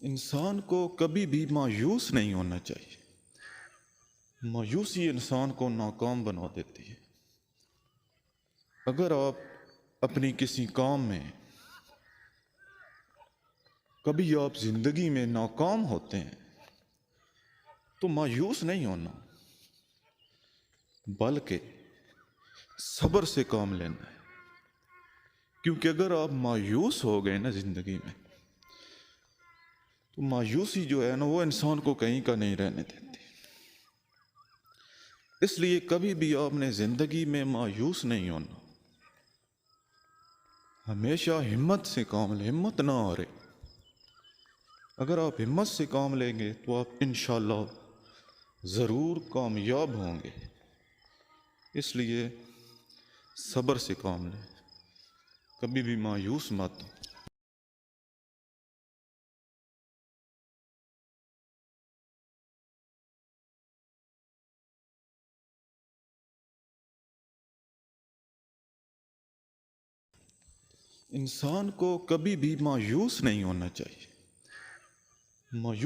इंसान को कभी भी मायूस नहीं होना चाहिए। मायूसी इंसान को नाकाम बना देती है। अगर आप अपनी किसी काम में कभी आप ज़िंदगी में नाकाम होते हैं तो मायूस नहीं होना, बल्कि सब्र से काम लेना है। क्योंकि अगर आप मायूस हो गए ना ज़िंदगी में, तो मायूसी जो है ना वो इंसान को कहीं का नहीं रहने देती। इसलिए कभी भी आपने ज़िंदगी में मायूस नहीं होना, हमेशा हिम्मत से काम लें, हिम्मत ना हारे। अगर आप हिम्मत से काम लेंगे तो आप इंशाअल्लाह ज़रूर कामयाब होंगे। इसलिए सब्र से काम लें, कभी भी मायूस मत हो। इंसान को कभी भी मायूस नहीं होना चाहिए। मायूस